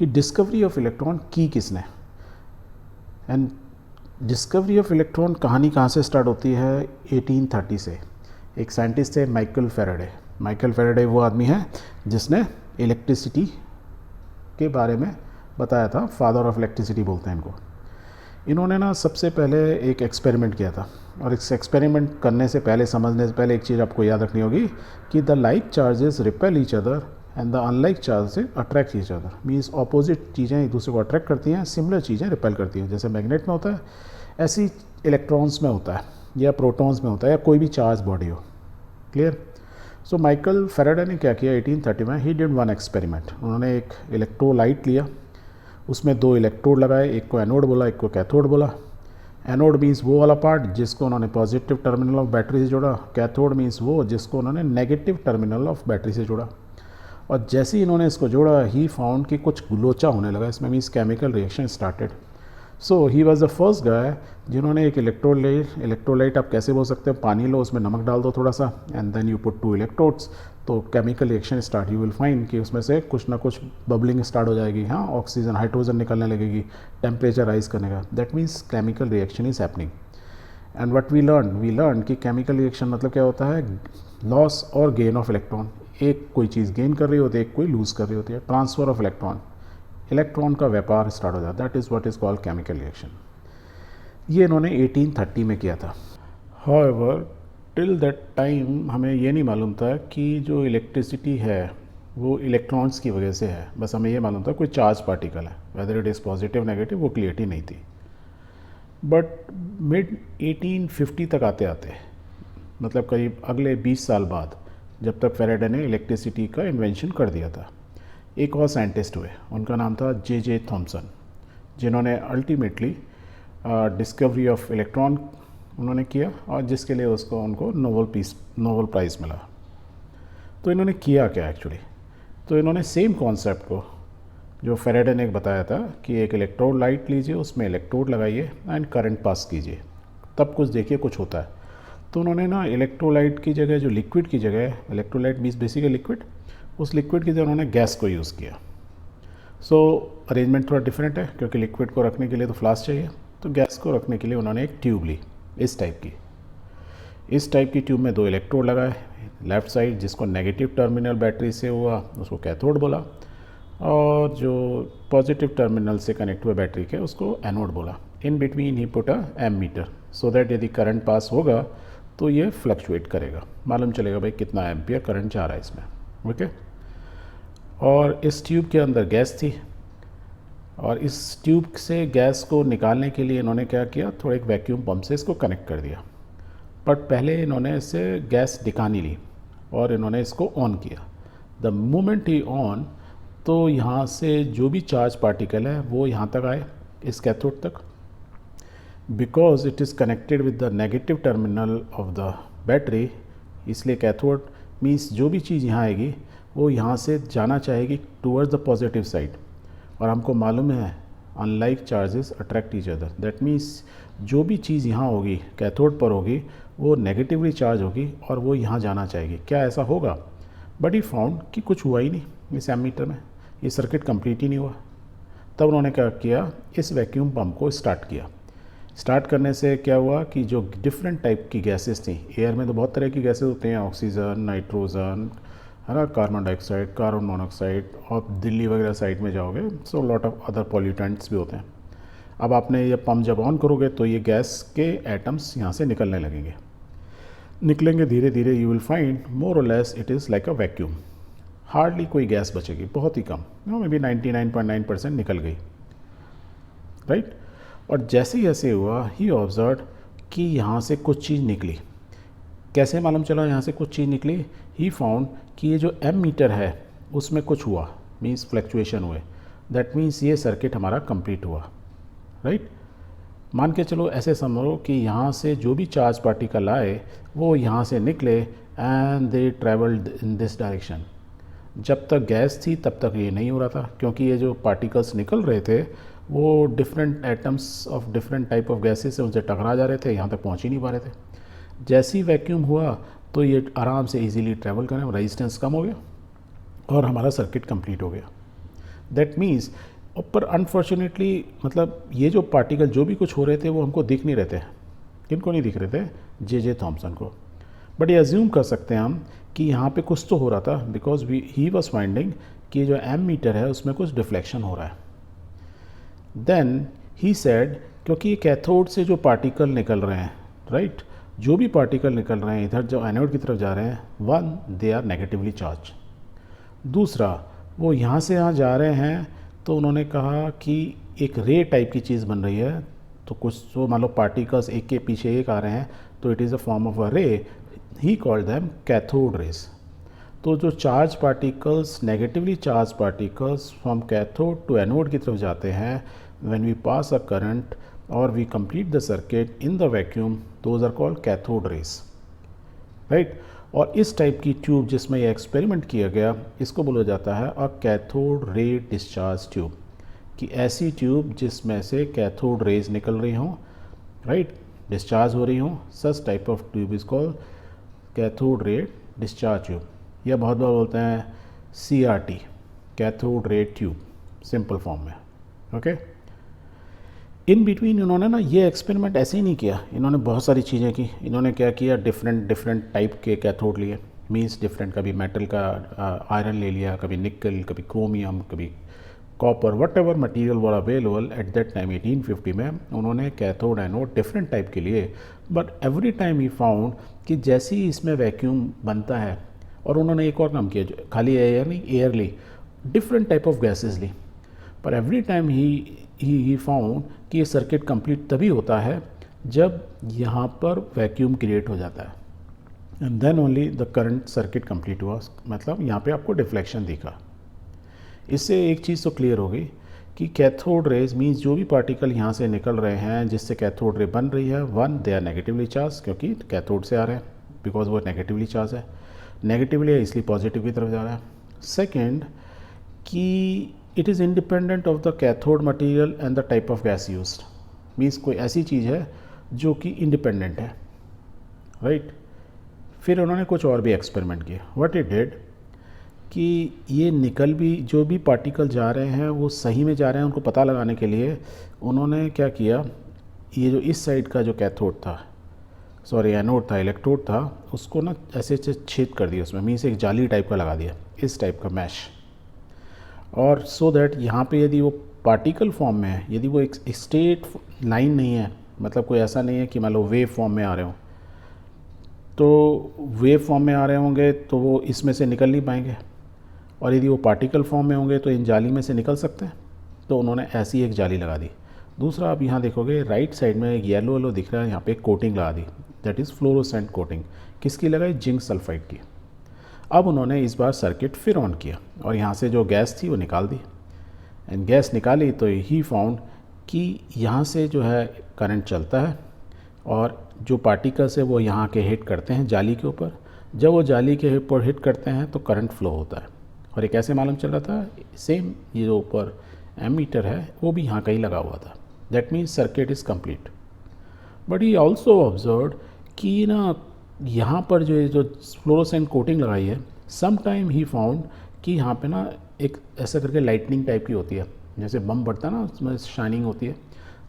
कि discovery of electron की किसने, एंड डिस्कवरी ऑफ इलेक्ट्रॉन कहानी कहाँ से स्टार्ट होती है 1830 से। एक साइंटिस्ट है माइकल फैराडे। माइकल फैराडे वो आदमी है जिसने इलेक्ट्रिसिटी के बारे में बताया था, फादर ऑफ इलेक्ट्रिसिटी बोलते हैं इनको। इन्होंने ना सबसे पहले एक एक्सपेरिमेंट किया था, और इस एक्सपेरिमेंट करने से पहले, समझने से पहले एक चीज़ आपको याद रखनी होगी कि the like charges repel each other and the unlike charges attract each other. Means opposite चीज़ें एक दूसरे को अट्रैक्ट करती हैं, सिमिलर चीज़ें रिपेल करती हैं। जैसे मैग्नेट में होता है, ऐसी इलेक्ट्रॉन्स में होता है, या प्रोटॉन्स में होता है, या कोई भी चार्ज बॉडी हो। क्लियर? सो माइकल फैराडे ने क्या किया 1830 में, ही डिड वन एक्सपेरिमेंट। उन्होंने एक इलेक्ट्रोलाइट लिया, उसमें 2 इलेक्ट्रोड लगाए, एक को एनोड बोला, एक को कैथोड बोला। एनोड मीन्स वो वाला पार्ट जिसको उन्होंने पॉजिटिव टर्मिनल ऑफ बैटरी से जोड़ा, कैथोड मीन्स वो जिसको उन्होंने नेगेटिव टर्मिनल ऑफ बैटरी से जोड़ा। और जैसे ही इन्होंने इसको जोड़ा, ही फाउंड कि कुछ लोचा होने लगा इसमें, means chemical reaction started. So he was the first guy जिन्होंने एक इलेक्ट्रोलाइट आप कैसे बोल सकते हो, पानी लो, उसमें नमक डाल दो थोड़ा सा, and then you put 2 electrodes, तो chemical reaction start. You will find कि उसमें से कुछ ना कुछ बबलिंग स्टार्ट हो जाएगी, हाँ, ऑक्सीजन हाइड्रोजन निकलने लगेगी, टेम्परेचर राइज करने का। That means chemical reaction is happening. And what we learn कि केमिकल रिएक्शन मतलब क्या होता है, लॉस और गेन ऑफ इलेक्ट्रॉन। एक कोई चीज़ गेन कर रही होती है, एक कोई लूज़ कर रही होती है, ट्रांसफर ऑफ इलेक्ट्रॉन, इलेक्ट्रॉन का व्यापार स्टार्ट हो जाता है। That is what is called chemical reaction. ये इन्होंने 1830 में किया था। हाउएवर टिल दैट टाइम हमें ये नहीं मालूम था कि जो इलेक्ट्रिसिटी है वो इलेक्ट्रॉन्स की वजह से है। बस हमें ये मालूम था कोई चार्ज पार्टिकल है, whether it is positive negative वो क्लियरिटी नहीं थी। बट मिड 1850 तक आते आते, मतलब करीब अगले 20 साल बाद, जब तक फैराडे ने इलेक्ट्रिसिटी का इन्वेंशन कर दिया था, एक और साइंटिस्ट हुए, उनका नाम था जे थॉमसन, जिन्होंने अल्टीमेटली डिस्कवरी ऑफ इलेक्ट्रॉन उन्होंने किया, और जिसके लिए उनको नोबेल प्राइज़ मिला। तो इन्होंने किया क्या एक्चुअली, तो इन्होंने सेम कॉन्सेप्ट को जो फैराडे ने बताया था कि एक इलेक्ट्रोड लाइट लीजिए, उसमें इलेक्ट्रोड लगाइए एंड करंट पास कीजिए, तब कुछ देखिए कुछ होता है। तो उन्होंने ना इलेक्ट्रोलाइट की जगह, जो लिक्विड की जगह, इलेक्ट्रोलाइट मीन्स बेसिकली लिक्विड, उस लिक्विड की जगह उन्होंने गैस को यूज़ किया। सो अरेंजमेंट थोड़ा डिफरेंट है, क्योंकि लिक्विड को रखने के लिए तो फ्लास्क चाहिए, तो गैस को रखने के लिए उन्होंने एक ट्यूब ली, इस टाइप की ट्यूब में 2 इलेक्ट्रोड लगाए लेफ़्ट साइड, जिसको नेगेटिव टर्मिनल बैटरी से हुआ उसको कैथोड बोला, और जो पॉजिटिव टर्मिनल से कनेक्ट हुए बैटरी के उसको एनोड बोला। इन बिटवीन ही put a ammeter, so that यदि करंट पास होगा तो ये फ्लक्चुएट करेगा, मालूम चलेगा भाई कितना एम्पियर करंट जा रहा है इसमें। ओके, और इस ट्यूब के अंदर गैस थी, और इस ट्यूब से गैस को निकालने के लिए इन्होंने क्या किया, थोड़ा एक वैक्यूम पंप से इसको कनेक्ट कर दिया। बट पहले इन्होंने इससे गैस निकाली ली और इन्होंने इसको ऑन किया। द मोमेंट ही ऑन, तो यहाँ से जो भी चार्ज पार्टिकल है वो यहाँ तक आए, इस कैथोड तक, because it is connected with the negative terminal of the battery, इसलिए कैथोड मीन्स जो भी चीज़ यहाँ आएगी वो यहाँ से जाना चाहेगी टूवर्ड्स द पॉजिटिव साइड। और हमको मालूम है unlike charges attract each other, that means जो भी चीज़ यहाँ होगी कैथोड पर होगी वो नेगेटिवली चार्ज होगी और वो यहाँ जाना चाहेगी। क्या ऐसा होगा? बट ही फाउंड कि कुछ हुआ ही नहीं इस एमीटर में, ये सर्किट कंप्लीट ही नहीं हुआ। तब उन्होंने क्या किया, इस वैक्यूम पंप को स्टार्ट किया। स्टार्ट करने से क्या हुआ कि जो डिफरेंट टाइप की गैसेस थी, एयर में तो बहुत तरह की गैसेस होते हैं, ऑक्सीजन, नाइट्रोजन, है ना, कार्बन डाइऑक्साइड, कार्बन मोनोऑक्साइड, और दिल्ली वगैरह साइड में जाओगे so lot of other pollutants भी होते हैं। अब आपने ये पंप जब ऑन करोगे तो ये गैस के एटम्स यहाँ से निकलने लगेंगे, निकलेंगे धीरे धीरे, यू विल फाइंड मोर और less it is like a vacuum. Hardly कोई गैस बचेगी, बहुत ही कम, मे बी 99.9% निकल गई, राइट। और जैसे ही ऐसे हुआ ही ऑब्जर्व कि यहाँ से कुछ चीज़ निकली। कैसे मालूम चला यहाँ से कुछ चीज़ निकली? ही फाउंड कि ये जो एम मीटर है उसमें कुछ हुआ, मीन्स फ्लक्चुएशन हुए, दैट मीन्स ये सर्किट हमारा कंप्लीट हुआ, राइट। मान के चलो ऐसे समझो कि यहाँ से जो भी चार्ज पार्टिकल आए वो यहाँ से निकले and they travelled in this direction. जब तक गैस थी तब तक ये नहीं हो रहा था, क्योंकि ये जो पार्टिकल्स निकल रहे थे वो different atoms of different type of gases से उनसे टकरा जा रहे थे, यहाँ तक पहुँच ही नहीं पा रहे थे। जैसे ही वैक्यूम हुआ तो ये आराम से इजीली ट्रैवल करें, रेजिस्टेंस कम हो गया और हमारा सर्किट कंप्लीट हो गया। दैट मीन्स पर अनफॉर्चुनेटली मतलब ये जो पार्टिकल जो भी कुछ हो रहे थे वो हमको दिख नहीं रहे थे। किनको नहीं दिख रहे थे? जे थॉम्सन को। बट ये अज्यूम कर सकते हैं हम कि यहाँ पे कुछ तो हो रहा था, बिकॉज ही वॉज फाइंडिंग कि जो एम मीटर है उसमें कुछ डिफ्लेक्शन हो रहा है। देन ही सेड क्योंकि ये कैथोड से जो पार्टिकल निकल रहे हैं, राइट, जो भी पार्टिकल निकल रहे हैं इधर जो एनोड की तरफ जा रहे हैं, one, they are negatively charge. दूसरा, वो यहाँ से यहाँ जा रहे हैं तो उन्होंने कहा कि एक रे टाइप की चीज़ बन रही है, तो कुछ तो मान लो पार्टिकल्स एक के पीछे एक आ रहे हैं तो it is a form of a ray, he called them cathode rays. तो जो charge particles, negatively charge particles from cathode to anode की तरफ जाते हैं, when we pass a current और we complete the circuit in the vacuum, those are called cathode rays, right. और इस type की ट्यूब जिसमें ये एक्सपेरिमेंट किया गया, इसको बोला जाता है a cathode ray discharge tube, कि ऐसी ट्यूब जिसमें से कैथोड रेज निकल रही हों, राइट, डिस्चार्ज हो रही हों, such type of tube is called cathode ray discharge tube, या बहुत बार बोलते हैं CRT, cathode ray tube, simple form में, ओके। इन बिटवीन इन्होंने ना ये एक्सपेरिमेंट ऐसे ही नहीं किया, इन्होंने बहुत सारी चीज़ें की। इन्होंने क्या किया, डिफरेंट टाइप के कैथोड लिए, मीन्स डिफरेंट, कभी मेटल का आयरन ले लिया, कभी निकल, कभी क्रोमियम, कभी copper, what ever material were available at that time 1850 में उन्होंने कैथोड एनोड डिफरेंट टाइप के लिए। But every time he found कि जैसे ही इसमें वैक्यूम बनता है, और उन्होंने एक और काम किया, खाली एयर नहीं, एयर ली, डिफरेंट टाइप ऑफ गैसेज ली, पर एवरी टाइम ही फाउंड कि ये सर्किट कंप्लीट तभी होता है जब यहाँ पर वैक्यूम क्रिएट हो जाता है, and then only the current circuit complete हुआ। मतलब यहाँ पे आपको डिफ्लेक्शन दिखा। इससे एक चीज़ तो क्लियर हो गई कि कैथोड रेज मीन्स जो भी पार्टिकल यहाँ से निकल रहे हैं जिससे कैथोड रे बन रही है, one, they are negatively charge, क्योंकि कैथोड से आ रहे हैं, बिकॉज वो नेगेटिवली चार्ज है, नेगेटिवली है इसलिए पॉजिटिव की तरफ जा रहा है। सेकेंड, कि it is independent of the cathode material and the type of gas used, means कोई ऐसी चीज़ है जो कि इंडिपेंडेंट है, राइट। फिर उन्होंने कुछ और भी एक्सपेरिमेंट किए। व्हाट इट डिड कि ये निकल भी, जो भी पार्टिकल जा रहे हैं वो सही में जा रहे हैं, उनको पता लगाने के लिए उन्होंने क्या किया, ये जो इस साइड का जो कैथोड था, सॉरी एनोड था, इलेक्ट्रोड था, उसको ना ऐसे छेद कर दिया उसमें, मीन्स एक जाली टाइप का लगा दिया, इस टाइप का मैश, और सो दैट यहाँ पे यदि वो पार्टिकल फॉर्म में है, यदि वो एक स्ट्रेट लाइन नहीं है, मतलब कोई ऐसा नहीं है कि मान लो वेव फॉर्म में आ रहे हो, तो वेव फॉर्म में आ रहे होंगे तो वो इसमें से निकल नहीं पाएंगे, और यदि वो पार्टिकल फॉर्म में होंगे तो इन जाली में से निकल सकते हैं, तो उन्होंने ऐसी एक जाली लगा दी। दूसरा, आप यहाँ देखोगे राइट साइड में एक येलो दिख रहा है, यहाँ पे एक कोटिंग लगा दी, दैट इज़ फ्लोरोसेंट कोटिंग। किसकी लगाई? जिंक सल्फाइड की। अब उन्होंने इस बार सर्किट फिर ऑन किया और यहाँ से जो गैस थी वो निकाल दी, एंड गैस निकाली तो ही फाउंड कि यहाँ से जो है करंट चलता है, और जो पार्टिकल्स है वो यहाँ के हिट करते हैं जाली के ऊपर, जब वो जाली के ऊपर हिट करते हैं तो करंट फ्लो होता है। और ये कैसे मालूम चल रहा था? सेम ये जो ऊपर एमीटर है वो भी यहाँ कहीं लगा हुआ था, that means circuit is complete. But he also observe कि ना यहाँ पर जो ये जो फ्लोरोसेंट कोटिंग लगाई है, सम टाइम ही फाउंड कि यहाँ पे ना एक ऐसा करके लाइटनिंग टाइप की होती है, जैसे बम बढ़ता है ना उसमें शाइनिंग होती है,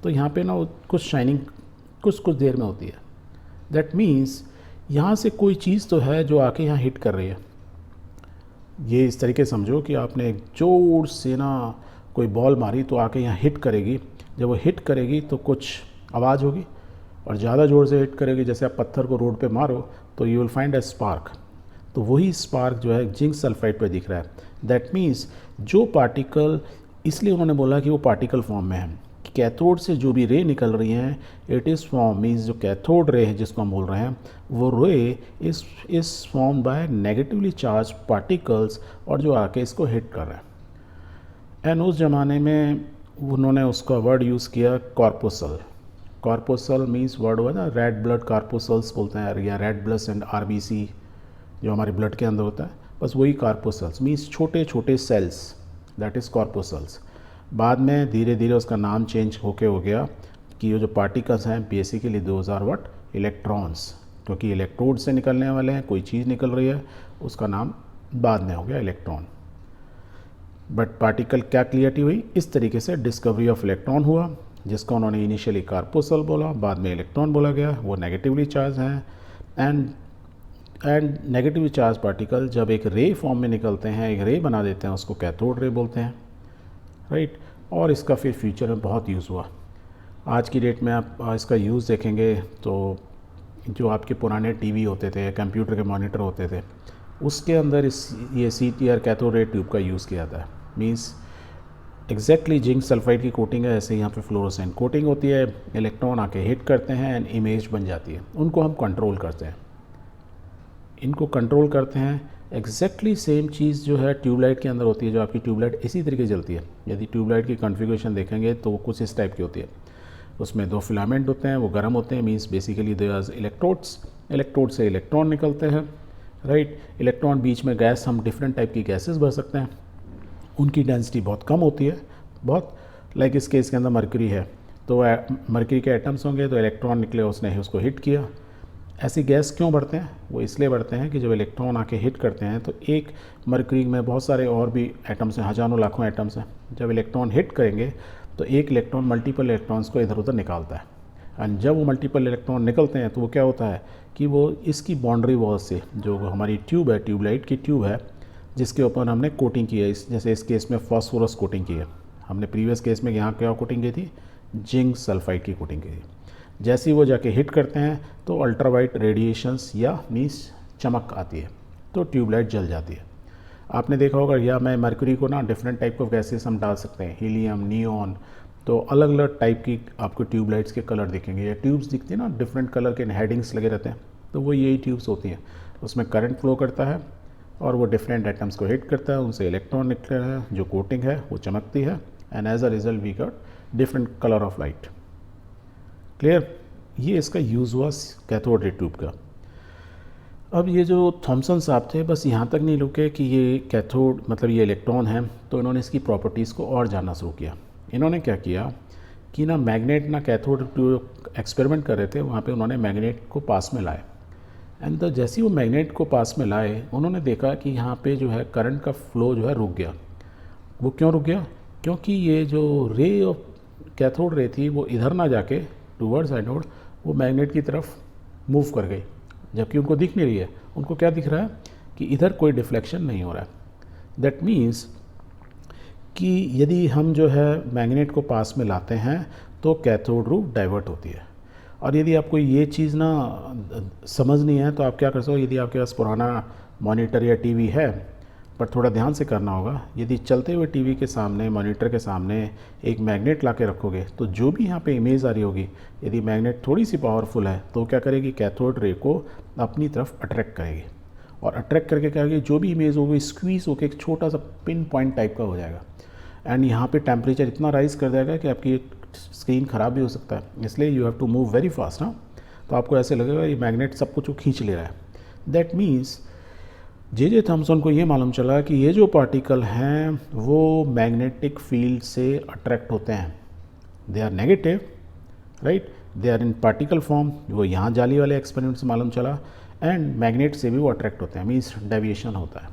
तो यहाँ पे ना कुछ शाइनिंग कुछ देर में होती है। दैट मीन्स यहाँ से कोई चीज़ तो है जो आके यहाँ हिट कर रही है। ये इस तरीके समझो कि आपने एक जोर से ना कोई बॉल मारी तो आके यहाँ हिट करेगी, जब वो हिट करेगी तो कुछ आवाज़ होगी, और ज़्यादा ज़ोर से हिट करेगी, जैसे आप पत्थर को रोड पे मारो तो you will find a spark, तो वही स्पार्क जो है जिंक सल्फाइड पे दिख रहा है। दैट मीन्स जो पार्टिकल, इसलिए उन्होंने बोला कि वो पार्टिकल फॉर्म में है, कि कैथोड से जो भी रे निकल रही हैं इट इज़ फॉर्म, मीन्स जो कैथोड रे है जिसको हम बोल रहे हैं वो रे इस form by negatively charge particles, और जो आके इसको हिट कर रहा है। एंड उस ज़माने में उन्होंने उसका वर्ड यूज़ किया कॉर्पोसल। कॉर्पोसल मीन्स वर्ड हुआ ना, रेड ब्लड कॉर्पोसल्स बोलते हैं, या रेड ब्लड एंड RBC जो हमारे ब्लड के अंदर होता है, बस वही कॉर्पोसल्स मीन्स छोटे छोटे सेल्स, दैट इज़ कॉर्पोसल्स। बाद में धीरे धीरे उसका नाम चेंज होके हो गया कि ये जो पार्टिकल्स हैं basically those are what, electrons, क्योंकि इलेक्ट्रोड से निकलने वाले हैं, कोई चीज़ निकल रही है, उसका नाम बाद में हो गया इलेक्ट्रॉन। बट पार्टिकल क्या क्लियरिटी हुई, इस तरीके से डिस्कवरी ऑफ इलेक्ट्रॉन हुआ, जिसको उन्होंने इनिशियली कार्पोसल बोला, बाद में इलेक्ट्रॉन बोला गया। वो नेगेटिवली चार्ज हैं एंड नेगेटिवली चार्ज पार्टिकल जब एक रे फॉर्म में निकलते हैं, एक रे बना देते हैं, उसको कैथोड रे बोलते हैं, राइट। और इसका फिर फ्यूचर में बहुत यूज़ हुआ। आज की डेट में आप इसका यूज़ देखेंगे तो जो आपके पुराने टीवी होते थे, कंप्यूटर के मॉनिटर होते थे, उसके अंदर ये CTR कैथोड रे ट्यूब का यूज़ किया जाता है। मीन्स एग्जैक्टली जिंक सल्फाइड की कोटिंग है, ऐसे यहाँ पे फ्लोरोसेंट कोटिंग होती है, इलेक्ट्रॉन आके हिट करते हैं एंड इमेज बन जाती है। उनको हम कंट्रोल करते हैं, इनको कंट्रोल करते हैं। एग्जैक्टली सेम चीज़ जो है ट्यूबलाइट के अंदर होती है। जो आपकी ट्यूबलाइट इसी तरीके से जलती है, यदि ट्यूबलाइट की कॉन्फ़िगरेशन देखेंगे तो वो कुछ इस टाइप की होती है। उसमें 2 फिलामेंट होते हैं, वो गर्म होते हैं, means basically they are electrodes. Electrode से इलेक्ट्रॉन निकलते हैं, राइट। इलेक्ट्रॉन बीच में गैस, हम डिफरेंट टाइप की गैसेस भर सकते हैं, उनकी डेंसिटी बहुत कम होती है, बहुत। लाइक इस केस के अंदर मरकरी है, तो मरकरी के एटम्स होंगे, तो इलेक्ट्रॉन निकले, उसने उसको हिट किया। ऐसी गैस क्यों बढ़ते हैं? वो इसलिए बढ़ते हैं कि जब इलेक्ट्रॉन आके हिट करते हैं तो एक मरकरी में बहुत सारे और भी एटम्स हैं, हज़ारों लाखों एटम्स हैं। जब इलेक्ट्रॉन हिट करेंगे तो एक इलेक्ट्रॉन मल्टीपल इलेक्ट्रॉन्स को इधर उधर निकालता है, एंड जब वो मल्टीपल इलेक्ट्रॉन निकलते हैं तो वो क्या होता है कि वो इसकी बाउंड्री वॉल से, जो हमारी ट्यूब है, ट्यूबलाइट की ट्यूब है, जिसके ऊपर हमने कोटिंग की है, जैसे इस केस में फॉस्फोरस कोटिंग की है, हमने प्रीवियस केस में यहाँ क्या कोटिंग की थी, जिंक सल्फाइड की कोटिंग की थी। जैसे ही वो जाके हिट करते हैं तो अल्ट्रावाइट रेडिएशंस या मीन्स चमक आती है, तो ट्यूबलाइट जल जाती है। आपने देखा होगा, या मैं मरकरी को ना डिफरेंट टाइप ऑफ गैसेस हम डाल सकते हैं, हीलियम, नियॉन, तो अलग अलग टाइप की आपको ट्यूबलाइट्स के कलर दिखेंगे, या ट्यूब्स दिखती है ना, डिफरेंट कलर के हेडिंग्स लगे रहते हैं, तो वो यही ट्यूब्स होती हैं। उसमें करंट फ्लो करता है और वो डिफरेंट एटम्स को हिट करता है, उनसे इलेक्ट्रॉन निकलते हैं, जो कोटिंग है वो चमकती है, and as a result we got different colour of light. Clear? ये इसका यूज़ हुआ कैथोड रे ट्यूब का। अब ये जो थॉमसन साहब थे, बस यहाँ तक नहीं रुके कि ये कैथोड मतलब ये इलेक्ट्रॉन है, तो इन्होंने इसकी प्रॉपर्टीज़ को और जानना शुरू किया। इन्होंने क्या किया कि ना मैग्नेट ना कैथोड ट्यूब एक्सपेरिमेंट कर रहे थे, वहाँ पे उन्होंने मैग्नेट को पास में लाए, एंड तो जैसे ही वो मैग्नेट को पास में लाए, उन्होंने देखा कि यहाँ पे जो है करंट का फ्लो जो है रुक गया। वो क्यों रुक गया? क्योंकि ये जो रे ऑफ कैथोड रे थी वो इधर ना जाके टूवर्ड्स एनोड, वो मैग्नेट की तरफ मूव कर गई, जबकि उनको दिख नहीं रही है। उनको क्या दिख रहा है कि इधर कोई डिफ्लेक्शन नहीं हो रहा है। दैट मीन्स कि यदि हम जो है मैग्नेट को पास में लाते हैं तो कैथोड रे डाइवर्ट होती है। और यदि आपको ये चीज़ ना समझ नहीं है तो आप क्या कर सकते हो, यदि आपके पास पुराना मॉनिटर या टीवी है, पर थोड़ा ध्यान से करना होगा, यदि चलते हुए टीवी के सामने, मॉनिटर के सामने एक मैग्नेट ला के रखोगे तो जो भी यहाँ पे इमेज आ रही होगी, यदि मैग्नेट थोड़ी सी पावरफुल है तो क्या करेगी, कैथोड रे को अपनी तरफ अट्रैक्ट करेगी, और अट्रैक्ट करके क्या करेगी, जो भी इमेज होगी स्क्वीज होकर एक छोटा सा पिन पॉइंट टाइप का हो जाएगा, एंड यहाँ पे टेम्परेचर इतना राइज कर देगा कि आपकी स्क्रीन ख़राब भी हो सकता है। इसलिए you have to move very fast ना, तो आपको ऐसे लगेगा ये मैग्नेट सब कुछ खींच ले रहा है। दैट मीन्स जे थॉमसन को ये मालूम चला कि ये जो पार्टिकल हैं वो मैग्नेटिक फील्ड से अट्रैक्ट होते हैं, they are negative, right, they are in particle form. वो यहाँ जाली वाले एक्सपेरिमेंट से मालूम चला, एंड मैग्नेट से भी वो अट्रैक्ट होते हैं, मीन्स डेविएशन होता है।